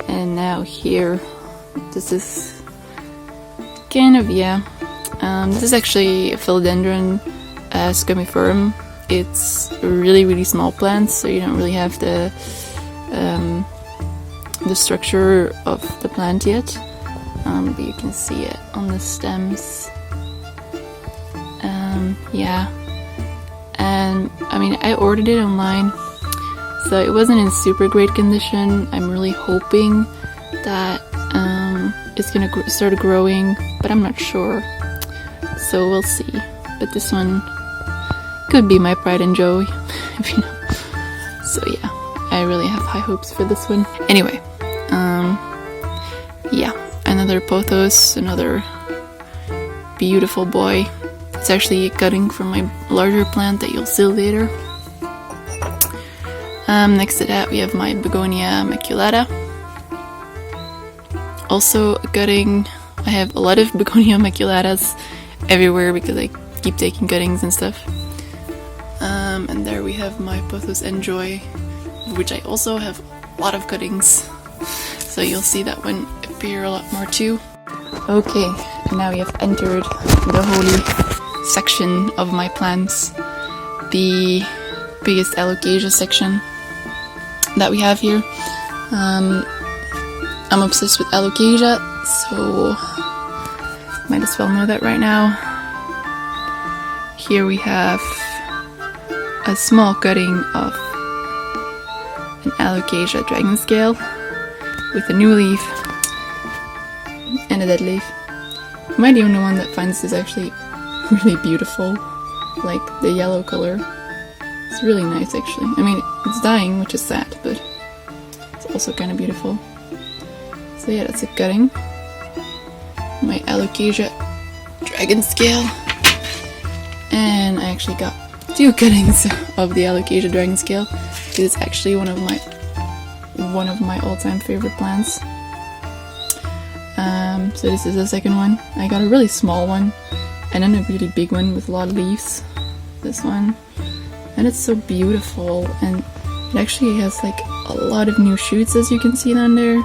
And now here, this is kind of, this is actually a philodendron squamiferum. It's a really small plant, so you don't really have the structure of the plant yet, but you can see it on the stems. And I mean, I ordered it online, so it wasn't in super great condition. I'm really hoping that it's gonna start growing, but I'm not sure, so we'll see. But this one could be my pride and joy, if you know. So yeah, I really have high hopes for this one. Anyway, another pothos, another beautiful boy. It's actually a cutting from my larger plant that you'll see later. Next to that we have my Begonia maculata. Also a cutting. I have a lot of Begonia maculatas everywhere because I keep taking cuttings and stuff. And there we have my Pothos Enjoy, which I also have a lot of cuttings. So you'll see that one appear a lot more too. Okay, now we have entered the holy section of my plants, the biggest alocasia section that we have here. I'm obsessed with alocasia, so might as well know that right now. Here we have a small cutting of an alocasia dragon scale with a new leaf and a dead leaf. Am I the only one that finds this actually really beautiful? Like the yellow color. It's really nice actually. I mean, it's dying, which is sad, but it's also kind of beautiful. So yeah, that's a cutting. My alocasia dragon scale. And I actually got 2 cuttings of the alocasia dragon scale because it's actually one of my all-time favorite plants. So this is the second one. I got a really small one and then a really big one with a lot of leaves. This one. And it's so beautiful, and it actually has like a lot of new shoots, as you can see down there.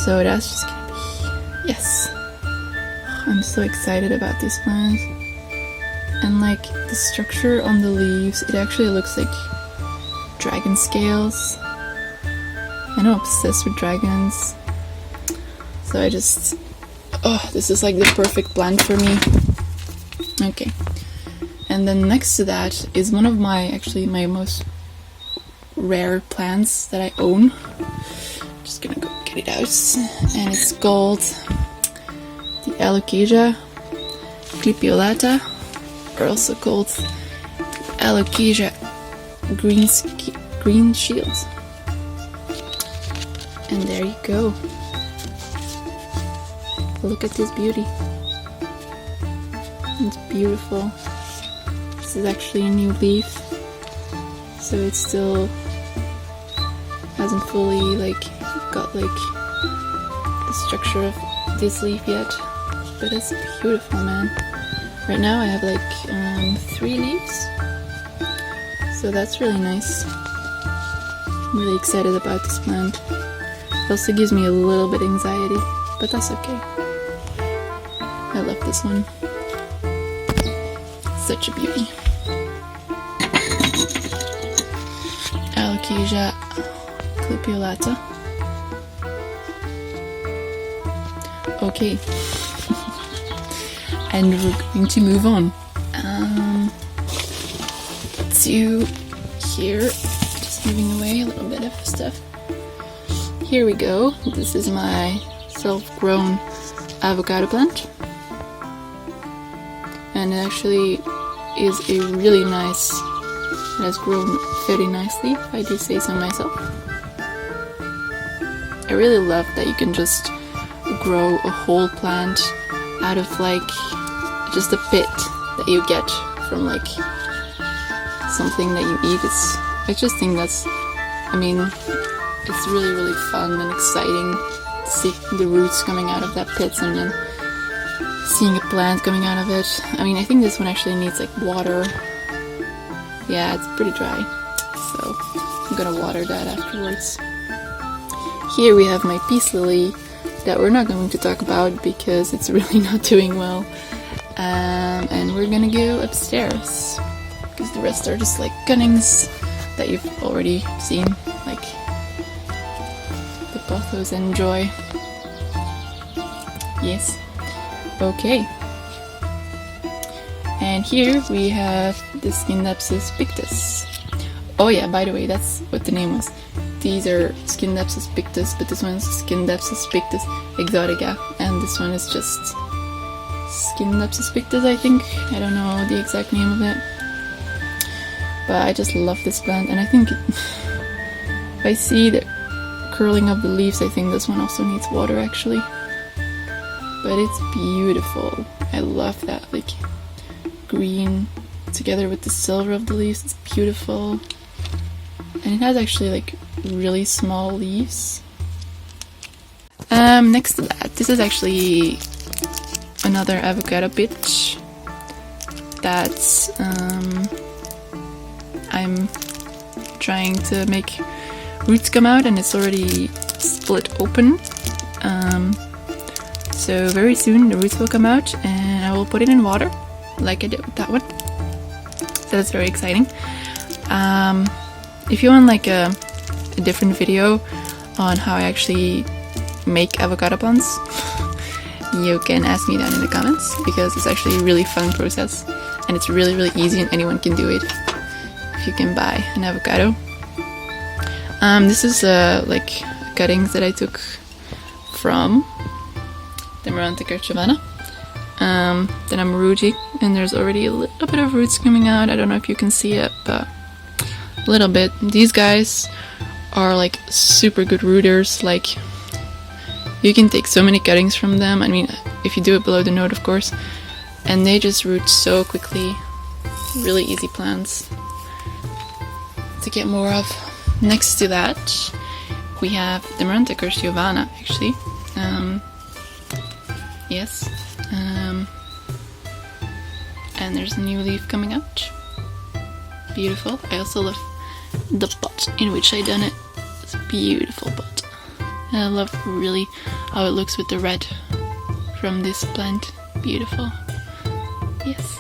So that's just gonna be, yes. I'm so excited about this plant. And like the structure on the leaves, it actually looks like dragon scales. And I'm obsessed with dragons. So I just, this is like the perfect plant for me. Okay. And then next to that is one of my most rare plants that I own. Just gonna go get it out. And it's called the Alocasia clipiolata, or also called Alocasia green shield. And there you go. Look at this beauty. It's beautiful. This is actually a new leaf, so it still hasn't fully got the structure of this leaf yet, but it's beautiful, man. Right now I have 3 leaves, so that's really nice. I'm really excited about this plant. It also gives me a little bit anxiety, but that's okay. I love this one. Such a beauty. Alocasia clipiolata. Okay. And we're going to move on to here. Just moving away a little bit of stuff. Here we go. This is my self-grown avocado plant. And it actually is a really nice, it has grown very nicely, if I do say so myself. I really love that you can just grow a whole plant out of just a pit that you get from something that you eat. I just think that's, it's really, really fun and exciting to see the roots coming out of that pit and then seeing a plant coming out of it. I think this one actually needs water. Yeah, it's pretty dry, so I'm gonna water that afterwards. here we have my peace lily that we're not going to talk about because it's really not doing well. And we're gonna go upstairs because the rest are just like cuttings that you've already seen, like the Pothos Enjoy. Yes. Okay. And here we have the Scindapsus pictus. Oh yeah, by the way, that's what the name was. These are Scindapsus pictus, but this one's Scindapsus pictus exotica, and this one is just Scindapsus pictus, I think. I don't know the exact name of it. But I just love this plant, and I think if I see the curling of the leaves, I think this one also needs water actually. But it's beautiful. I love that, like, green together with the silver of the leaves. It's beautiful. And it has actually like really small leaves. Next to that, this is actually another avocado pitch that I'm trying to make roots come out, and it's already split open. So very soon the roots will come out, and I will put it in water like I did with that one. So that's very exciting. If you want like a different video on how I actually make avocado plants, you can ask me down in the comments, because it's actually a really fun process and it's really easy and anyone can do it if you can buy an avocado. This is like cuttings that I took from the Marantica Giovanna that I'm rooting, and there's already a little bit of roots coming out. I don't know if you can see it, but a little bit. These guys are like super good rooters. Like, you can take so many cuttings from them. I mean, if you do it below the node, of course, and they just root so quickly. Really easy plants to get more of. Next to that, we have the Marantica Giovanna, actually. Yes. And there's a new leaf coming out. Beautiful. I also love the pot in which I done it. It's a beautiful pot. And I love really how it looks with the red from this plant. Beautiful. Yes.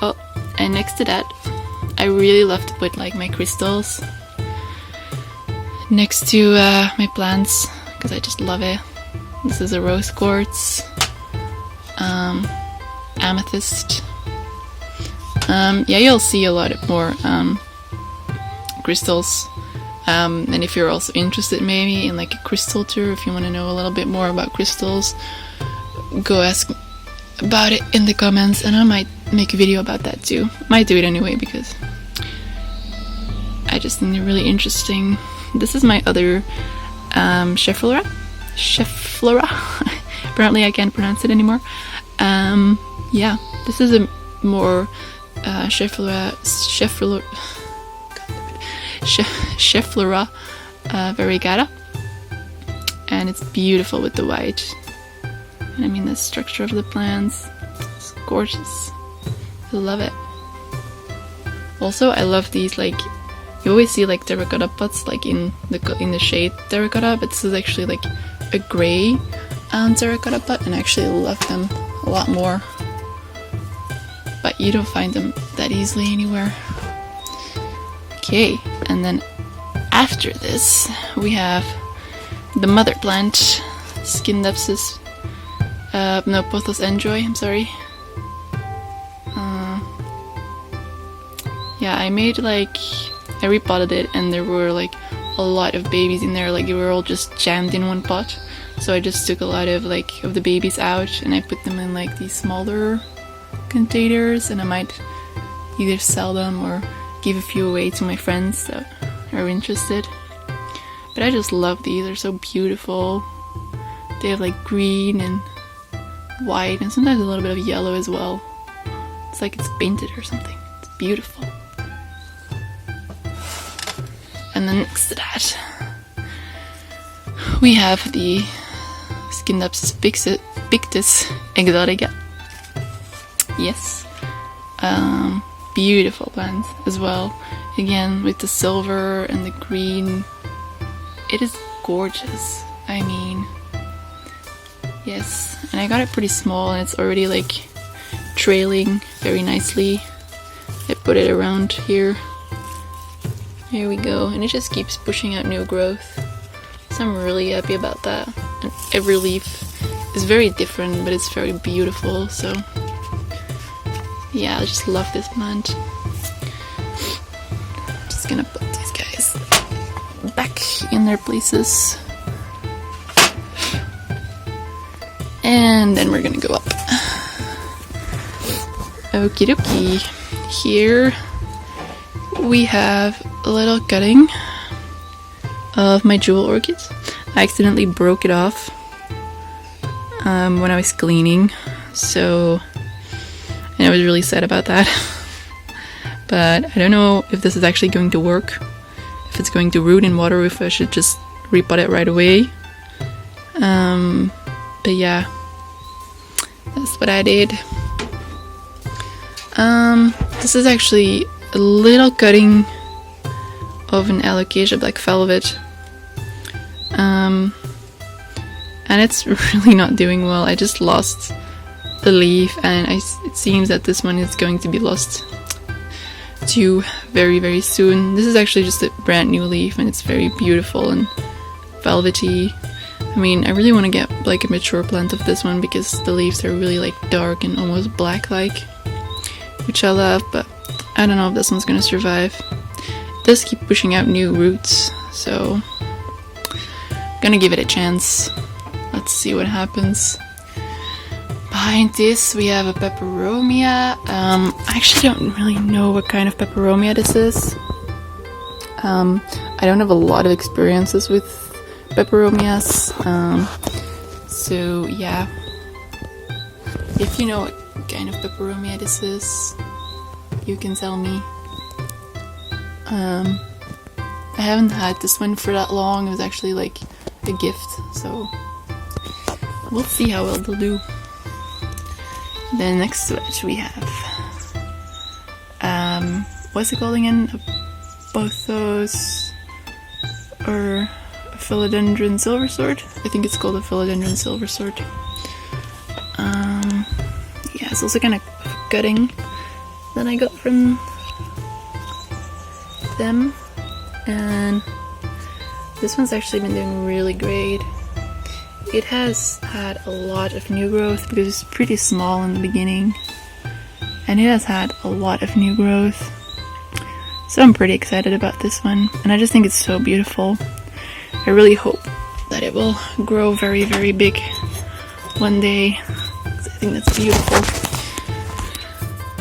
Oh, and next to that, I really love to put like my crystals next to my plants, because I just love it. This is a rose quartz, amethyst. Yeah, you'll see a lot more crystals. And if you're also interested maybe in like a crystal tour, if you want to know a little bit more about crystals, go ask about it in the comments, and I might make a video about that too. Might do it anyway, because I just think they're really interesting. This is my other Schefflera. Apparently I can't pronounce it anymore. Yeah, this is a more Schefflera variegata, and it's beautiful with the white. And I mean, the structure of the plants, it's gorgeous. I love it. Also, I love these, like, you always see like terracotta pots like in the shade terracotta, but this is actually like a gray terracotta pot, and I actually love them a lot more. But you don't find them that easily anywhere. Okay, and then after this we have the mother plant, Scindapsus, no, Pothos Enjoy, I'm sorry. Yeah, I made like, I repotted it, and there were like a lot of babies in there, like they were all just jammed in one pot. So I just took a lot of like of the babies out, and I put them in like these smaller containers, and I might either sell them or give a few away to my friends that are interested. But I just love these, they're so beautiful. They have like green and white, and sometimes a little bit of yellow as well. It's like it's painted or something. It's beautiful. And then next to that, we have the Scindapsus pictus exotica. Yes. Beautiful plants as well. Again, with the silver and the green. It is gorgeous. I mean, yes. And I got it pretty small and it's already like trailing very nicely. I put it around here. Here we go. And it just keeps pushing out new growth. So I'm really happy about that. And every leaf is very different, but it's very beautiful. So yeah, I just love this plant. Just gonna put these guys back in their places. And then we're gonna go up. Okie dokie. Here we have a little cutting of my jewel orchids. I accidentally broke it off when I was cleaning, so and I was really sad about that. But I don't know if this is actually going to work, if it's going to root in water, or if I should just repot it right away. But yeah, that's what I did. This is actually a little cutting of an Alocasia Black Velvet. And it's really not doing well. I just lost the leaf, and it seems that this one is going to be lost too very, very soon. This is actually just a brand new leaf, and it's very beautiful and velvety. I mean, I really want to get like a mature plant of this one because the leaves are really like dark and almost black-like, which I love, but I don't know if this one's gonna survive. It does keep pushing out new roots, so I'm gonna give it a chance. Let's see what happens. Behind this we have a peperomia. I actually don't really know what kind of peperomia this is. I don't have a lot of experiences with peperomias, so yeah. If you know what kind of peperomia this is, you can tell me. I haven't had this one for that long. It was actually like a gift, so we'll see how well they'll do. Then next to it we have what's it called again? Bothos or a philodendron silversword? I think it's called a philodendron silversword. Yeah, it's also kind of cutting that I got from them, and this one's actually been doing really great. It has had a lot of new growth because it's pretty small in the beginning, and it has had a lot of new growth, so I'm pretty excited about this one, and I just think it's so beautiful. I really hope that it will grow very, very big one day. I think that's beautiful.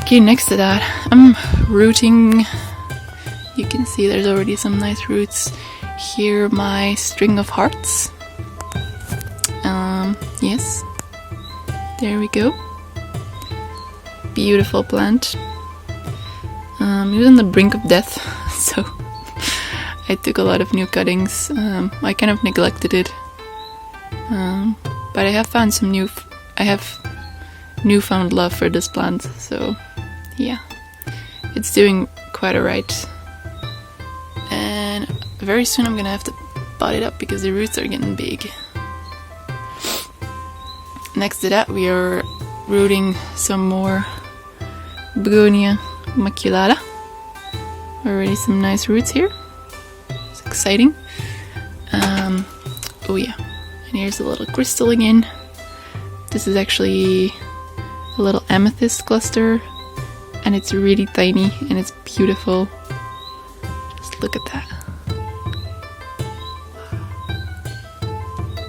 Okay, next to that, I'm rooting. You can see there's already some nice roots. Here, my string of hearts. Yes, there we go. Beautiful plant. It was on the brink of death, so I took a lot of new cuttings. I kind of neglected it, but I have found some I have newfound love for this plant, so yeah, it's doing quite alright. And very soon I'm gonna have to pot it up because the roots are getting big. Next to that we are rooting some more Begonia maculata. Already some nice roots here. It's exciting. Oh yeah, and here's a little crystal again. This is actually a little amethyst cluster, and it's really tiny and it's beautiful. Just look at that.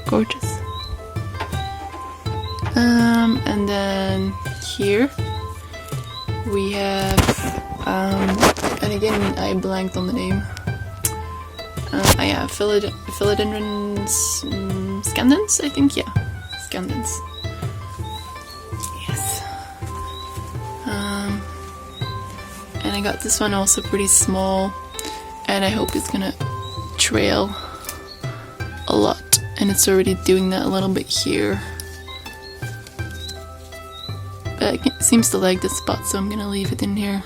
Gorgeous. And then here we have, and again I blanked on the name. I have philodendrons scandens, I think, yeah, scandens. Yes. And I got this one also pretty small, and I hope it's gonna trail a lot, and it's already doing that a little bit here. But it seems to like this spot, so I'm gonna leave it in here.